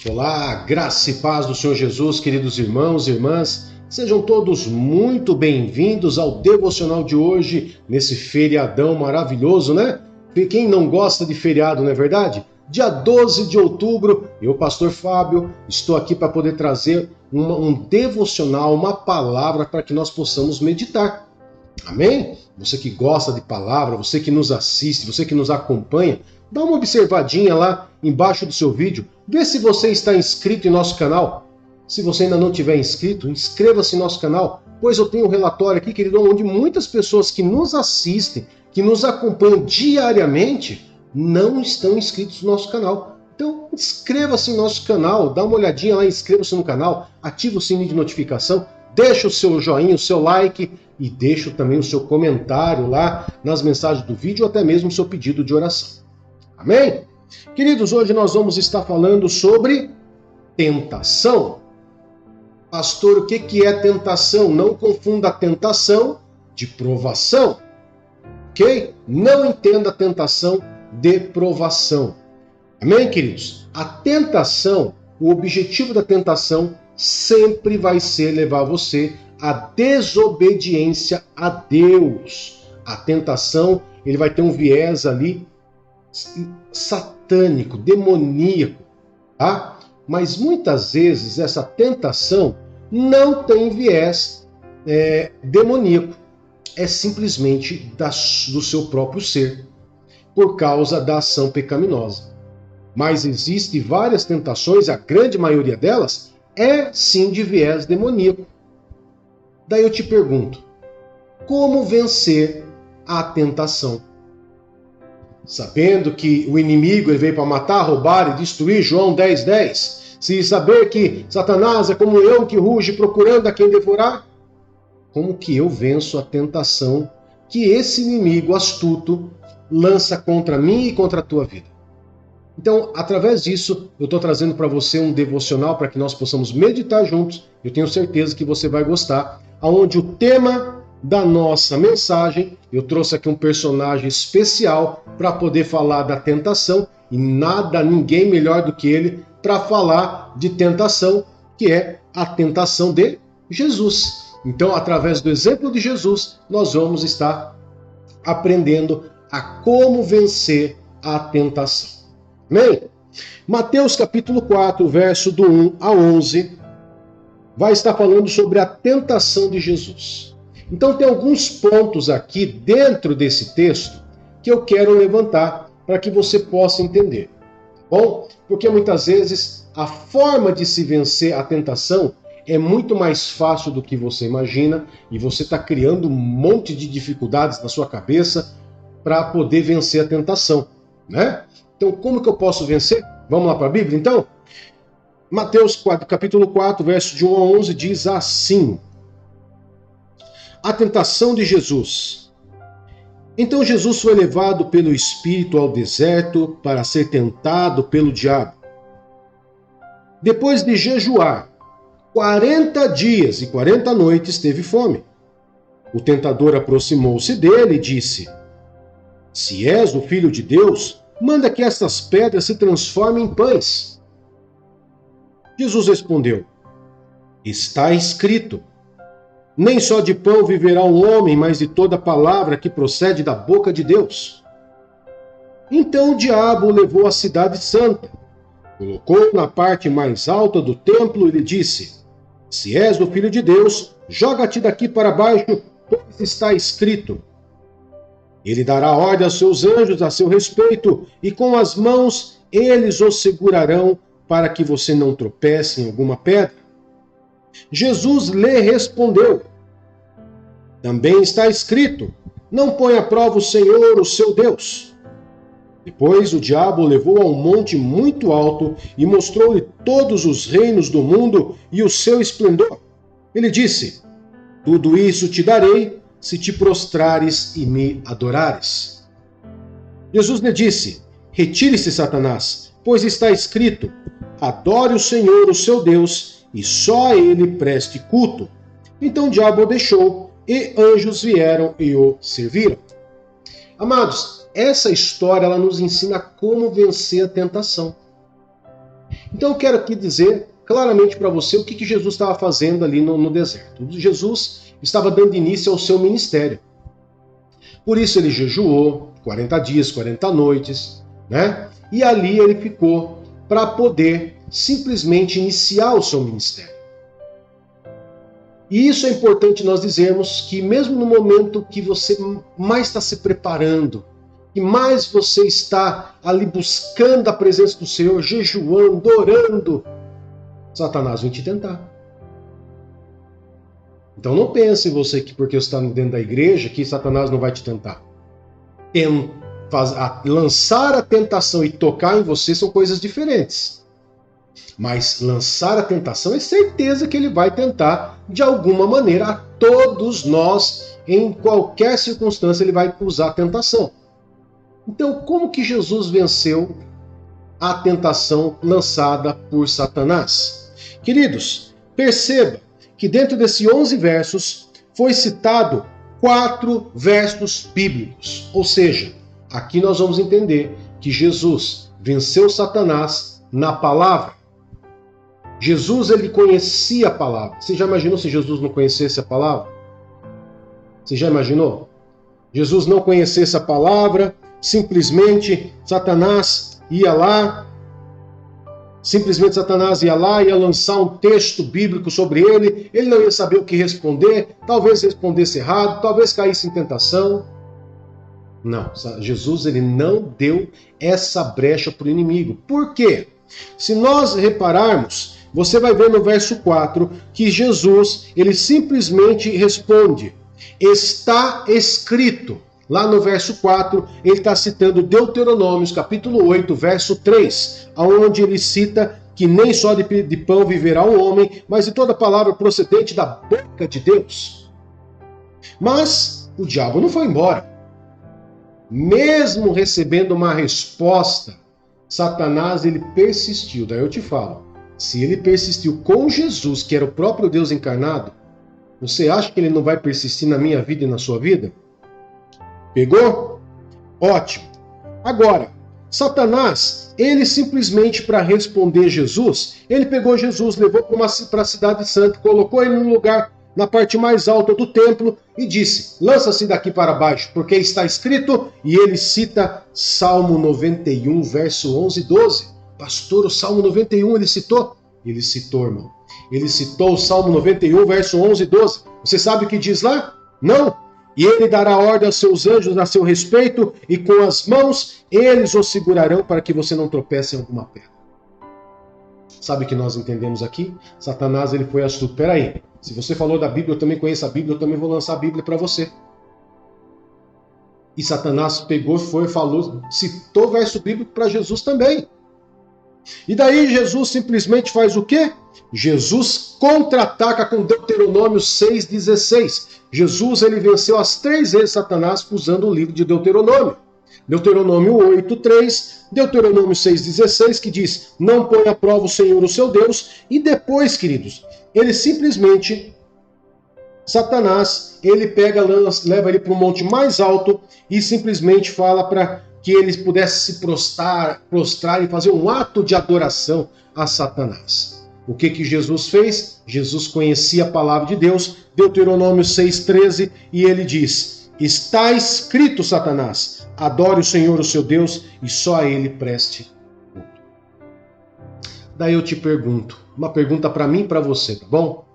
Olá, graça e paz do Senhor Jesus, queridos irmãos e irmãs. Sejam todos muito bem-vindos ao devocional de hoje, nesse feriadão maravilhoso, né? Quem não gosta de feriado, não é verdade? Dia 12 de outubro, eu, pastor Fábio, estou aqui para poder trazer um devocional, uma palavra para que nós possamos meditar. Amém? Você que gosta de palavra, você que nos assiste, você que nos acompanha, dá uma observadinha lá embaixo do seu vídeo, vê se você está inscrito em nosso canal. Se você ainda não tiver inscrito, inscreva-se em nosso canal, pois eu tenho um relatório aqui, querido, onde muitas pessoas que nos assistem, que nos acompanham diariamente, não estão inscritos no nosso canal. Então, inscreva-se em nosso canal, dá uma olhadinha lá, inscreva-se no canal, ativa o sininho de notificação, deixa o seu joinha, o seu like e deixa também o seu comentário lá nas mensagens do vídeo ou até mesmo o seu pedido de oração. Amém? Queridos, hoje nós vamos estar falando sobre tentação. Pastor, o que é tentação? Não confunda tentação de provação, ok? Não entenda a tentação de provação. Amém, queridos? A tentação, o objetivo da tentação sempre vai ser levar você à desobediência a Deus. A tentação, ele vai ter um viés ali satânico, demoníaco, tá? Mas muitas vezes essa tentação não tem viés demoníaco, é simplesmente do seu próprio ser, por causa da ação pecaminosa. Mas existem várias tentações, a grande maioria delas é sim de viés demoníaco. Daí eu te pergunto, como vencer a tentação? Sabendo que o inimigo ele veio para matar, roubar e destruir, João 10:10. Se saber que Satanás é como um leão que ruge procurando a quem devorar, como que eu venço a tentação que esse inimigo astuto lança contra mim e contra a tua vida? Então, através disso, eu estou trazendo para você um devocional para que nós possamos meditar juntos. Eu tenho certeza que você vai gostar, onde o tema da nossa mensagem, eu trouxe aqui um personagem especial para poder falar da tentação, e ninguém melhor do que ele para falar de tentação, que é a tentação de Jesus. Então, através do exemplo de Jesus, nós vamos estar aprendendo a como vencer a tentação. Amém? Mateus capítulo 4, verso do 1 a 11, vai estar falando sobre a tentação de Jesus. Então tem alguns pontos aqui dentro desse texto que eu quero levantar para que você possa entender. Bom? Porque muitas vezes a forma de se vencer a tentação é muito mais fácil do que você imagina e você está criando um monte de dificuldades na sua cabeça para poder vencer a tentação, né? Então como que eu posso vencer? Vamos lá para a Bíblia então? Mateus 4, capítulo 4, verso de 1 a 11 diz assim: a tentação de Jesus. Então Jesus foi levado pelo Espírito ao deserto para ser tentado pelo diabo. Depois de jejuar 40 dias e 40 noites, teve fome. O tentador aproximou-se dele e disse: se és o Filho de Deus, manda que estas pedras se transformem em pães. Jesus respondeu: está escrito, nem só de pão viverá um homem, mas de toda palavra que procede da boca de Deus. Então o diabo o levou à cidade santa, colocou na parte mais alta do templo e lhe disse: se és o Filho de Deus, joga-te daqui para baixo, pois está escrito, ele dará ordem aos seus anjos a seu respeito, e com as mãos eles o segurarão para que você não tropece em alguma pedra. Jesus lhe respondeu: também está escrito, não põe à prova o Senhor, o seu Deus. Depois o diabo o levou a um monte muito alto e mostrou-lhe todos os reinos do mundo e o seu esplendor. Ele disse: tudo isso te darei se te prostrares e me adorares. Jesus lhe disse: retire-se, Satanás, pois está escrito, adore o Senhor, o seu Deus, e só a ele preste culto. Então o diabo o deixou, e anjos vieram e o serviram. Amados, essa história ela nos ensina como vencer a tentação. Então eu quero aqui dizer claramente para você o que Jesus estava fazendo ali no deserto. Jesus estava dando início ao seu ministério. Por isso ele jejuou 40 dias, 40 noites, né? E ali ele ficou para poder simplesmente iniciar o seu ministério. E isso é importante nós dizermos, que mesmo no momento que você mais está se preparando, que mais você está ali buscando a presença do Senhor, jejuando, orando, Satanás vem te tentar. Então não pense você que porque você está dentro da igreja, que Satanás não vai te tentar. Lançar a tentação e tocar em você são coisas diferentes. Mas lançar a tentação é certeza que ele vai tentar de alguma maneira. A todos nós, em qualquer circunstância, ele vai usar a tentação. Então, como que Jesus venceu a tentação lançada por Satanás? Queridos, perceba que dentro desses 11 versos foi citado 4 versos bíblicos. Ou seja, aqui nós vamos entender que Jesus venceu Satanás na palavra. Jesus, ele conhecia a palavra. Você já imaginou se Jesus não conhecesse a palavra? Você já imaginou? Jesus não conhecesse a palavra, simplesmente Satanás ia lá, ia lançar um texto bíblico sobre ele não ia saber o que responder, talvez respondesse errado, talvez caísse em tentação. Não, Jesus ele não deu essa brecha para o inimigo. Por quê? Se nós repararmos, você vai ver no verso 4 que Jesus ele simplesmente responde: está escrito. Lá no verso 4, ele está citando Deuteronômios, capítulo 8, verso 3, onde ele cita que nem só de pão viverá o homem, mas de toda palavra procedente da boca de Deus. Mas o diabo não foi embora. Mesmo recebendo uma resposta, Satanás ele persistiu. Daí eu te falo, se ele persistiu com Jesus, que era o próprio Deus encarnado, você acha que ele não vai persistir na minha vida e na sua vida? Pegou? Ótimo. Agora, Satanás, ele simplesmente para responder Jesus, ele pegou Jesus, levou para a cidade santa, colocou ele num lugar na parte mais alta do templo e disse: lança-se daqui para baixo, porque está escrito, e ele cita Salmo 91, verso 11 e 12. Pastor, o Salmo 91 ele citou? Ele citou, irmão. Ele citou o Salmo 91, verso 11 e 12. Você sabe o que diz lá? Não. E ele dará ordem aos seus anjos a seu respeito, e com as mãos eles o segurarão para que você não tropece em alguma pedra. Sabe o que nós entendemos aqui? Satanás ele foi astuto. Peraí, se você falou da Bíblia, eu também conheço a Bíblia, eu também vou lançar a Bíblia para você. E Satanás pegou, falou, citou verso bíblico para Jesus também. E daí Jesus simplesmente faz o quê? Jesus contra-ataca com Deuteronômio 6,16. Jesus ele venceu as 3 vezes Satanás usando o livro de Deuteronômio. Deuteronômio 8,3, Deuteronômio 6,16, que diz: não põe à prova o Senhor o seu Deus. E depois, queridos, ele simplesmente, Satanás, ele leva ele para um monte mais alto e simplesmente fala para que ele pudesse se prostrar e fazer um ato de adoração a Satanás. O que Jesus fez? Jesus conhecia a palavra de Deus, Deuteronômio 6,13, e ele diz: está escrito, Satanás, adore o Senhor, o seu Deus, e só a ele preste culto. Daí eu te pergunto, uma pergunta para mim e para você, tá bom?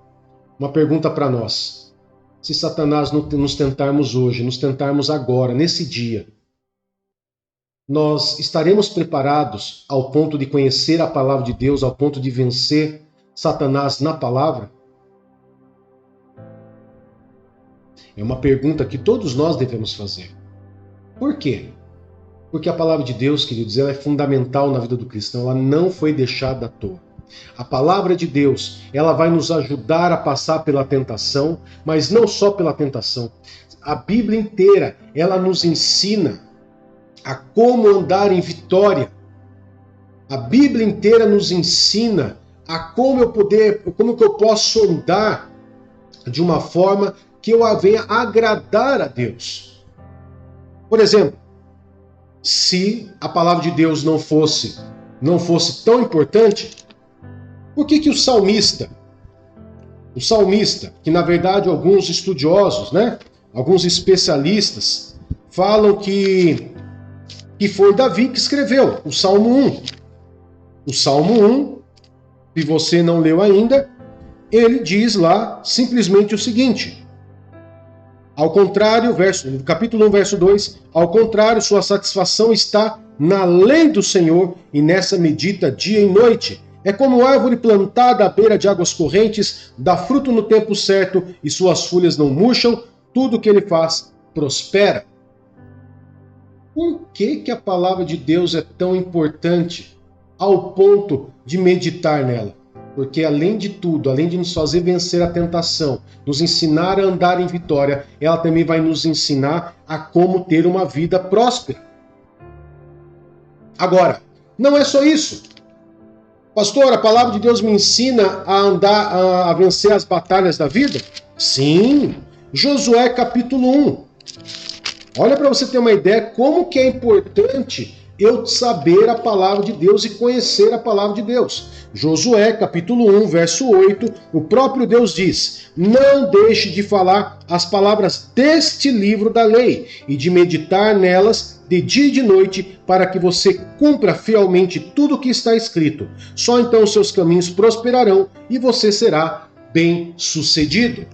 Uma pergunta para nós. Se Satanás nos tentarmos hoje, nos tentarmos agora, nesse dia, nós estaremos preparados ao ponto de conhecer a palavra de Deus, ao ponto de vencer Satanás na palavra? É uma pergunta que todos nós devemos fazer. Por quê? Porque a palavra de Deus, queridos, ela é fundamental na vida do cristão, ela não foi deixada à toa. A palavra de Deus, ela vai nos ajudar a passar pela tentação, mas não só pela tentação. A Bíblia inteira, ela nos ensina a como andar em vitória. A Bíblia inteira nos ensina a como que eu posso andar de uma forma que eu venha agradar a Deus. Por exemplo, se a palavra de Deus não fosse tão importante, Por que o salmista, que na verdade alguns estudiosos, né, alguns especialistas, falam que foi Davi que escreveu o Salmo 1. O Salmo 1, se você não leu ainda, ele diz lá simplesmente o seguinte: ao contrário, capítulo 1, verso 2, ao contrário, sua satisfação está na lei do Senhor e nessa medita dia e noite. É como árvore plantada à beira de águas correntes, dá fruto no tempo certo e suas folhas não murcham, tudo que ele faz prospera. Por que a palavra de Deus é tão importante ao ponto de meditar nela? Porque além de tudo, além de nos fazer vencer a tentação, nos ensinar a andar em vitória, ela também vai nos ensinar a como ter uma vida próspera. Agora, não é só isso. Pastor, a palavra de Deus me ensina a andar, a vencer as batalhas da vida? Sim. Josué capítulo 1. Olha para você ter uma ideia como que é importante eu saber a palavra de Deus e conhecer a palavra de Deus. Josué, capítulo 1, verso 8, o próprio Deus diz: não deixe de falar as palavras deste livro da lei e de meditar nelas de dia e de noite, para que você cumpra fielmente tudo o que está escrito. Só então os seus caminhos prosperarão e você será bem-sucedido.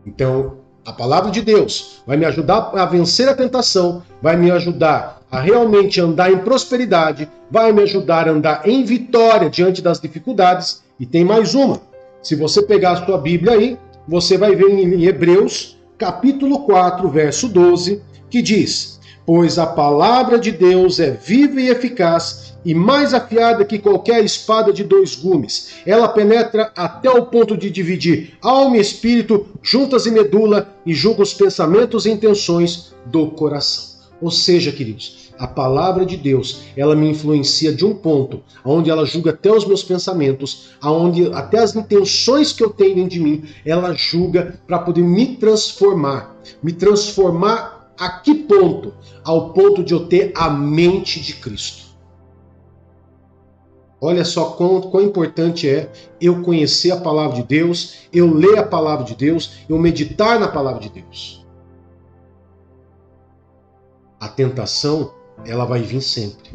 Então, a palavra de Deus vai me ajudar a vencer a tentação, vai me ajudar a realmente andar em prosperidade, vai me ajudar a andar em vitória diante das dificuldades. E tem mais uma. Se você pegar a sua Bíblia aí, você vai ver em Hebreus, capítulo 4, verso 12, que diz: pois a palavra de Deus é viva e eficaz e mais afiada que qualquer espada de dois gumes. Ela penetra até o ponto de dividir alma e espírito, juntas e medula, e julga os pensamentos e intenções do coração. Ou seja, queridos, a palavra de Deus, ela me influencia de um ponto, onde ela julga até os meus pensamentos, aonde até as intenções que eu tenho dentro de mim, ela julga para poder me transformar. Me transformar a que ponto? Ao ponto de eu ter a mente de Cristo. Olha só quão importante é eu conhecer a palavra de Deus, eu ler a palavra de Deus, eu meditar na palavra de Deus. A tentação, ela vai vir sempre.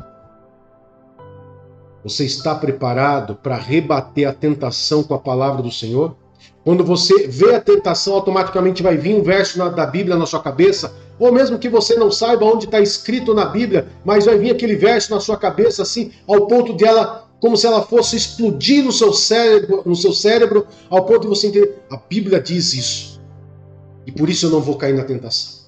Você está preparado para rebater a tentação com a palavra do Senhor? Quando você vê a tentação, automaticamente vai vir um verso da Bíblia na sua cabeça, ou mesmo que você não saiba onde está escrito na Bíblia, mas vai vir aquele verso na sua cabeça assim, ao ponto de ela, como se ela fosse explodir no seu cérebro, ao ponto de você entender, a Bíblia diz isso. E por isso eu não vou cair na tentação.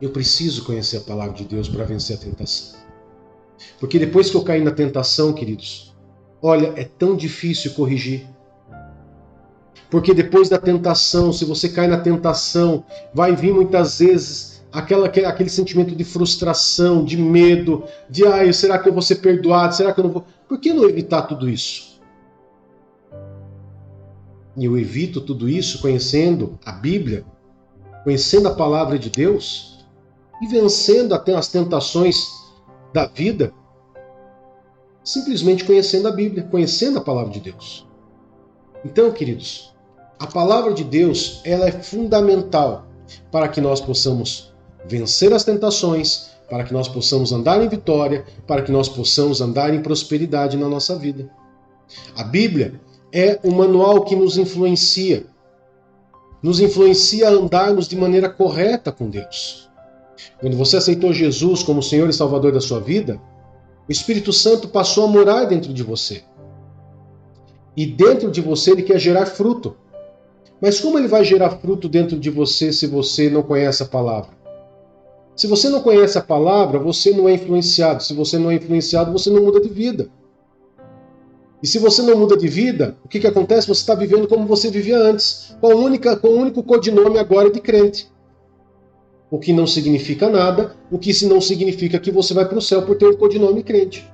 Eu preciso conhecer a palavra de Deus para vencer a tentação. Porque depois que eu caí na tentação, queridos, olha, é tão difícil corrigir. Porque depois da tentação, se você cai na tentação, vai vir muitas vezes aquele sentimento de frustração, de medo, de será que eu vou ser perdoado? Será que eu não vou? Por que não evitar tudo isso? E eu evito tudo isso conhecendo a Bíblia, conhecendo a palavra de Deus e vencendo até as tentações da vida, simplesmente conhecendo a Bíblia, conhecendo a palavra de Deus. Então, queridos, a palavra de Deus, ela é fundamental para que nós possamos vencer as tentações, para que nós possamos andar em vitória, para que nós possamos andar em prosperidade na nossa vida. A Bíblia é um manual que nos influencia a andarmos de maneira correta com Deus. Quando você aceitou Jesus como Senhor e Salvador da sua vida, o Espírito Santo passou a morar dentro de você. E dentro de você ele quer gerar fruto. Mas como ele vai gerar fruto dentro de você se você não conhece a palavra? Se você não conhece a palavra, você não é influenciado. Se você não é influenciado, você não muda de vida. E se você não muda de vida, o que acontece? Você está vivendo como você vivia antes, com o único codinome agora de crente. O que não significa nada, o que não significa que você vai para o céu por ter o codinome crente.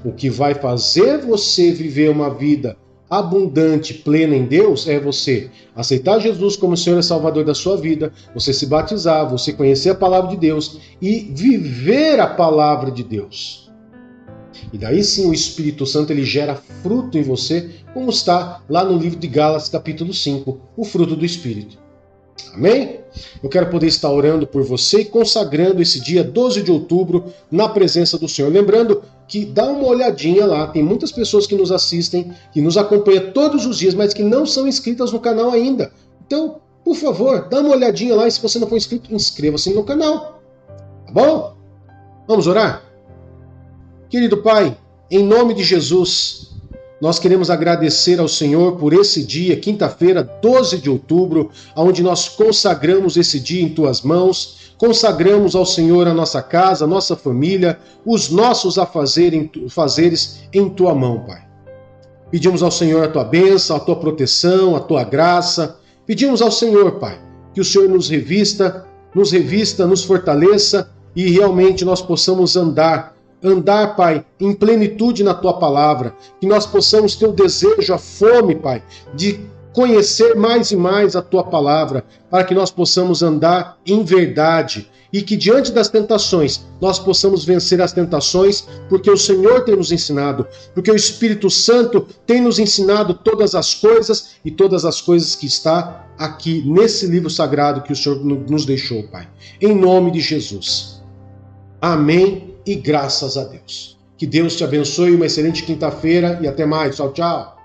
O que vai fazer você viver uma vida abundante, plena em Deus, é você aceitar Jesus como Senhor e Salvador da sua vida, você se batizar, você conhecer a palavra de Deus e viver a palavra de Deus. E daí sim o Espírito Santo ele gera fruto em você, como está lá no livro de Gálatas, capítulo 5, o fruto do Espírito. Amém? Eu quero poder estar orando por você e consagrando esse dia 12 de outubro na presença do Senhor. Lembrando que dá uma olhadinha lá, tem muitas pessoas que nos assistem, que nos acompanham todos os dias, mas que não são inscritas no canal ainda. Então, por favor, dá uma olhadinha lá e se você não for inscrito, inscreva-se no canal. Tá bom? Vamos orar? Querido Pai, em nome de Jesus, nós queremos agradecer ao Senhor por esse dia, quinta-feira, 12 de outubro, onde nós consagramos esse dia em Tuas mãos, consagramos ao Senhor a nossa casa, a nossa família, os nossos afazeres em Tua mão, Pai. Pedimos ao Senhor a Tua bênção, a Tua proteção, a Tua graça. Pedimos ao Senhor, Pai, que o Senhor nos revista, nos fortaleça e realmente nós possamos andar, Pai, em plenitude na Tua palavra, que nós possamos ter o desejo, a fome, Pai, de conhecer mais e mais a Tua palavra, para que nós possamos andar em verdade e que diante das tentações nós possamos vencer as tentações, porque o Senhor tem nos ensinado, porque o Espírito Santo tem nos ensinado todas as coisas e todas as coisas que está aqui nesse livro sagrado que o Senhor nos deixou, Pai. Em nome de Jesus. Amém. E graças a Deus. Que Deus te abençoe, uma excelente quinta-feira e até mais. Tchau, tchau.